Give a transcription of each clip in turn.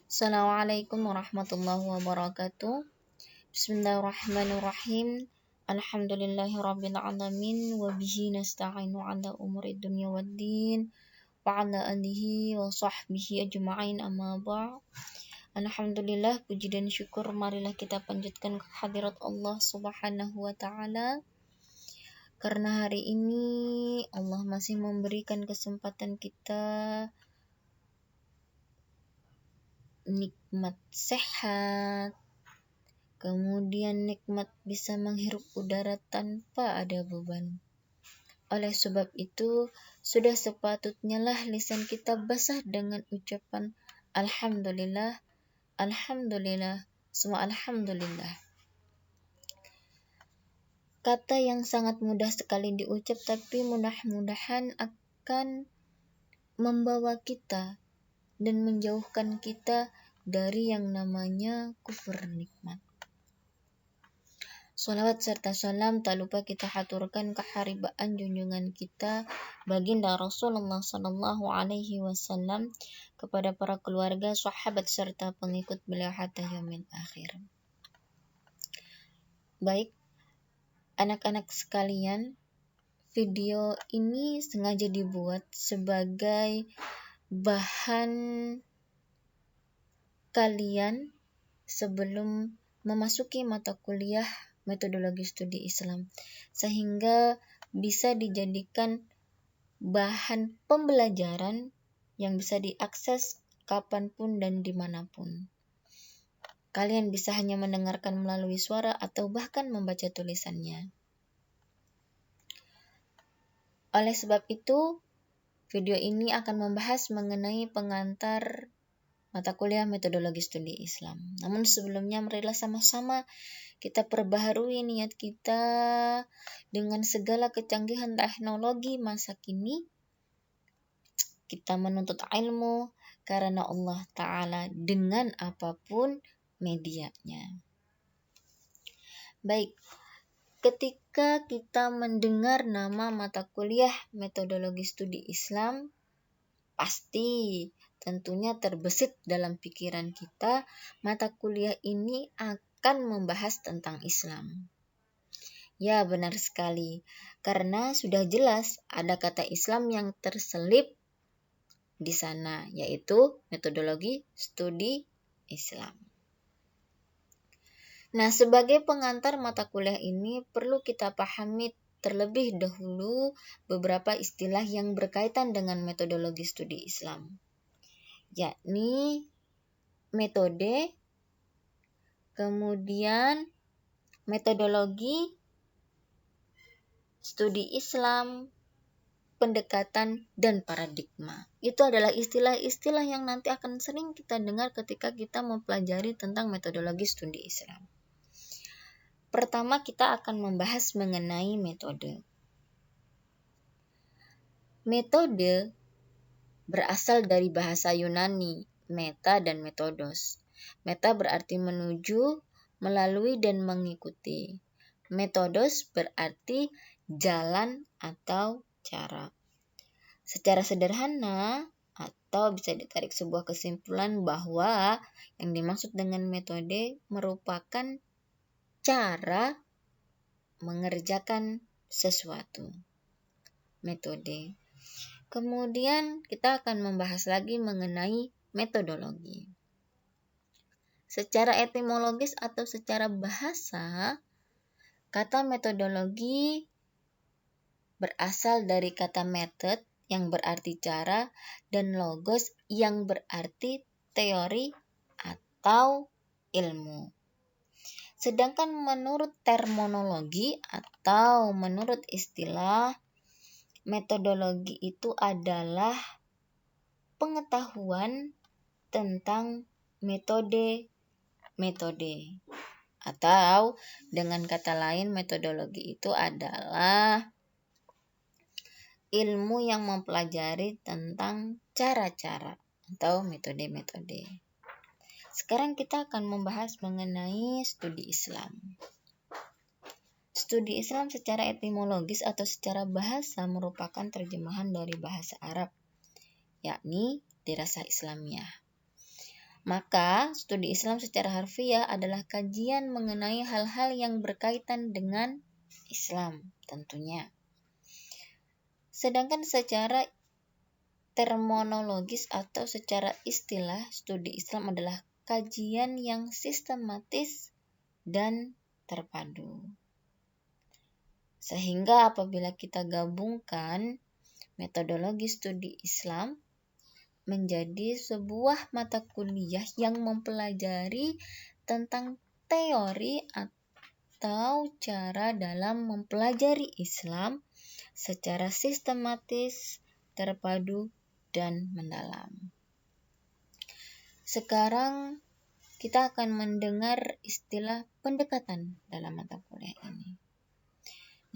Assalamualaikum warahmatullahi wabarakatuh. Bismillahirrahmanirrahim. Alhamdulillahirabbil alamin wa bihi nasta'inu ala umuri dunya waddin wa ala alihi wa sahbihi ajma'in amma ba'd. Alhamdulillah, puji dan syukur marilah kita panjatkan kehadirat Allah Subhanahu wa taala. Karena hari ini Allah masih memberikan kesempatan kita nikmat sehat, kemudian nikmat bisa menghirup udara tanpa ada beban. Oleh sebab itu, sudah sepatutnya lah lisan kita basah dengan ucapan Alhamdulillah, Alhamdulillah, semua Alhamdulillah. Kata yang sangat mudah sekali diucap, tapi mudah-mudahan akan membawa kita dan menjauhkan kita dari yang namanya kufur nikmat. Salawat serta salam tak lupa kita haturkan keharibaan junjungan kita baginda Rasulullah sallallahu alaihi wasallam kepada para keluarga, sahabat serta pengikut beliau hatta yaumil akhir. Baik, anak-anak sekalian, video ini sengaja dibuat sebagai bahan kalian sebelum memasuki mata kuliah metodologi studi Islam, sehingga bisa dijadikan bahan pembelajaran yang bisa diakses kapanpun dan dimanapun. Kalian bisa hanya mendengarkan melalui suara atau bahkan membaca tulisannya. Oleh sebab itu, video ini akan membahas mengenai pengantar mata kuliah metodologi studi Islam. Namun sebelumnya marilah sama-sama kita perbaharui niat kita dengan segala kecanggihan teknologi masa kini. Kita menuntut ilmu karena Allah Ta'ala dengan apapun medianya. Baik, ketika kita mendengar nama mata kuliah metodologi studi Islam, pasti tentunya terbesit dalam pikiran kita, mata kuliah ini akan membahas tentang Islam. Ya, benar sekali. Karena sudah jelas ada kata Islam yang terselip di sana, yaitu metodologi studi Islam. Nah, sebagai pengantar mata kuliah ini perlu kita pahami terlebih dahulu beberapa istilah yang berkaitan dengan metodologi studi Islam, yakni metode, kemudian metodologi studi Islam, pendekatan, dan paradigma. Itu adalah istilah-istilah yang nanti akan sering kita dengar ketika kita mempelajari tentang metodologi studi Islam. Pertama, kita akan membahas mengenai metode. Metode berasal dari bahasa Yunani, meta dan metodos. Meta berarti menuju, melalui, dan mengikuti. Metodos berarti jalan atau cara. Secara sederhana, atau bisa ditarik sebuah kesimpulan bahwa yang dimaksud dengan metode merupakan cara mengerjakan sesuatu. Metode. Kemudian kita akan membahas lagi mengenai metodologi. Secara etimologis atau secara bahasa, kata metodologi berasal dari kata method yang berarti cara dan logos yang berarti teori atau ilmu. Sedangkan menurut terminologi atau menurut istilah, metodologi itu adalah pengetahuan tentang metode-metode. Atau dengan kata lain, metodologi itu adalah ilmu yang mempelajari tentang cara-cara atau metode-metode. Sekarang kita akan membahas mengenai studi Islam. Studi Islam secara etimologis atau secara bahasa merupakan terjemahan dari bahasa Arab, yakni dirasah Islamiyah. Maka, studi Islam secara harfiah adalah kajian mengenai hal-hal yang berkaitan dengan Islam tentunya. Sedangkan secara terminologis atau secara istilah, studi Islam adalah kajian yang sistematis dan terpadu. Sehingga apabila kita gabungkan metodologi studi Islam menjadi sebuah mata kuliah yang mempelajari tentang teori atau cara dalam mempelajari Islam secara sistematis, terpadu, dan mendalam. Sekarang kita akan mendengar istilah pendekatan dalam mata kuliah ini.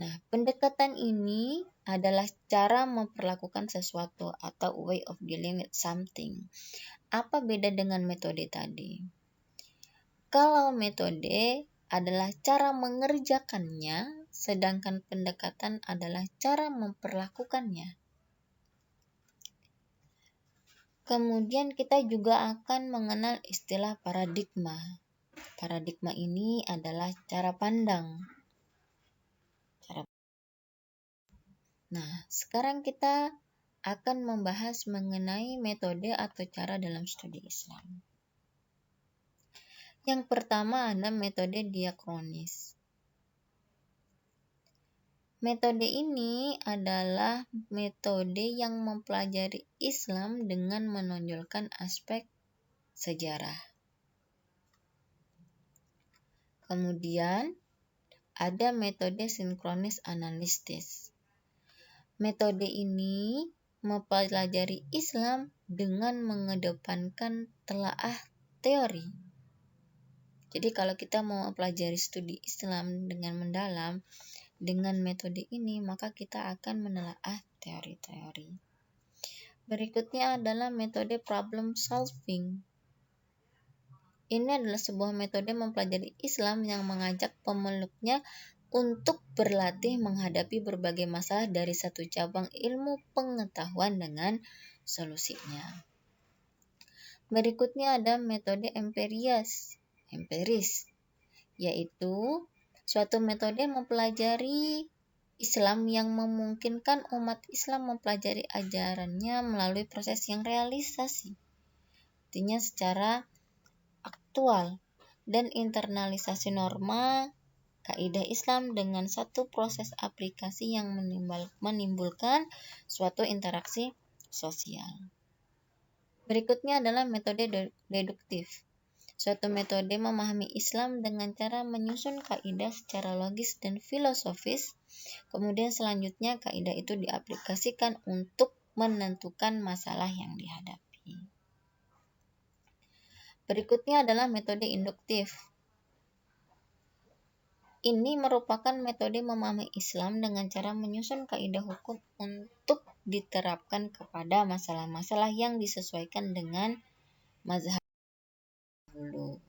Nah, pendekatan ini adalah cara memperlakukan sesuatu atau way of dealing with something. Apa beda dengan metode tadi? Kalau metode adalah cara mengerjakannya, sedangkan pendekatan adalah cara memperlakukannya. Kemudian kita juga akan mengenal istilah paradigma. Paradigma ini adalah cara pandang. Nah, sekarang kita akan membahas mengenai metode atau cara dalam studi Islam. Yang pertama ada metode diakronis. Metode ini adalah metode yang mempelajari Islam dengan menonjolkan aspek sejarah. Kemudian ada metode sinkronis analitis. Metode ini mempelajari Islam dengan mengedepankan telaah teori. Jadi kalau kita mau mempelajari studi Islam dengan mendalam dengan metode ini, maka kita akan menelaah teori-teori. Berikutnya adalah metode problem solving. Ini adalah sebuah metode mempelajari Islam yang mengajak pemeluknya untuk berlatih menghadapi berbagai masalah dari satu cabang ilmu pengetahuan dengan solusinya. Berikutnya ada metode empiris, yaitu suatu metode mempelajari Islam yang memungkinkan umat Islam mempelajari ajarannya melalui proses yang realisasi. Artinya secara aktual dan internalisasi norma kaidah Islam dengan satu proses aplikasi yang menimbulkan suatu interaksi sosial. Berikutnya adalah metode deduktif. Suatu metode memahami Islam dengan cara menyusun kaidah secara logis dan filosofis. Kemudian selanjutnya kaidah itu diaplikasikan untuk menentukan masalah yang dihadapi. Berikutnya adalah metode induktif. Ini merupakan metode memahami Islam dengan cara menyusun kaidah hukum untuk diterapkan kepada masalah-masalah yang disesuaikan dengan mazhab dulu.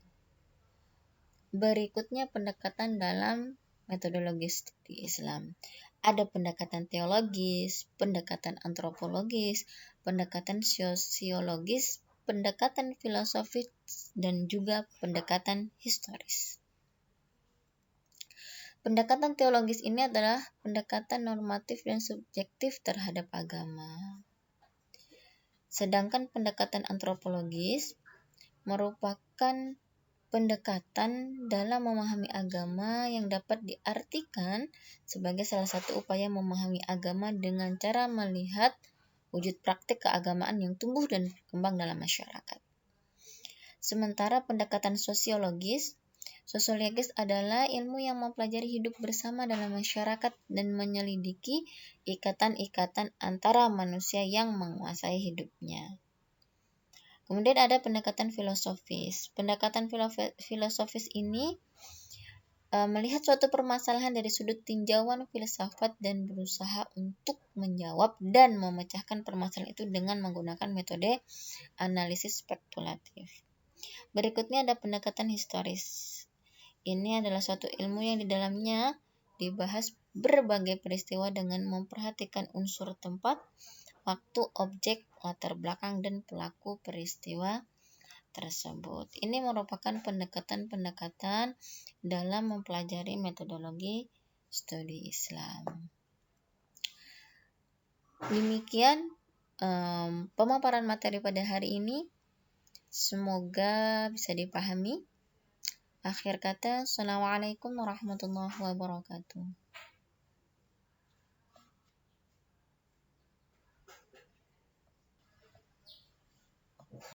Berikutnya pendekatan dalam metodologi studi Islam. Ada pendekatan teologis, pendekatan antropologis, pendekatan sosiologis, pendekatan filosofis, dan juga pendekatan historis. Pendekatan teologis ini adalah pendekatan normatif dan subjektif terhadap agama. Sedangkan pendekatan antropologis merupakan pendekatan dalam memahami agama yang dapat diartikan sebagai salah satu upaya memahami agama dengan cara melihat wujud praktik keagamaan yang tumbuh dan berkembang dalam masyarakat. Sementara pendekatan sosiologis adalah ilmu yang mempelajari hidup bersama dalam masyarakat dan menyelidiki ikatan-ikatan antara manusia yang menguasai hidupnya. Kemudian ada pendekatan filosofis. Pendekatan filosofis ini melihat suatu permasalahan dari sudut tinjauan filsafat dan berusaha untuk menjawab dan memecahkan permasalahan itu dengan menggunakan metode analisis spekulatif. Berikutnya ada pendekatan historis. Ini adalah suatu ilmu yang di dalamnya dibahas berbagai peristiwa dengan memperhatikan unsur tempat, waktu, objek, latar belakang, dan pelaku peristiwa tersebut. Ini merupakan pendekatan-pendekatan dalam mempelajari metodologi studi Islam. Demikian pemaparan materi pada hari ini. Semoga bisa dipahami. Akhir kata, Assalamualaikum warahmatullahi wabarakatuh.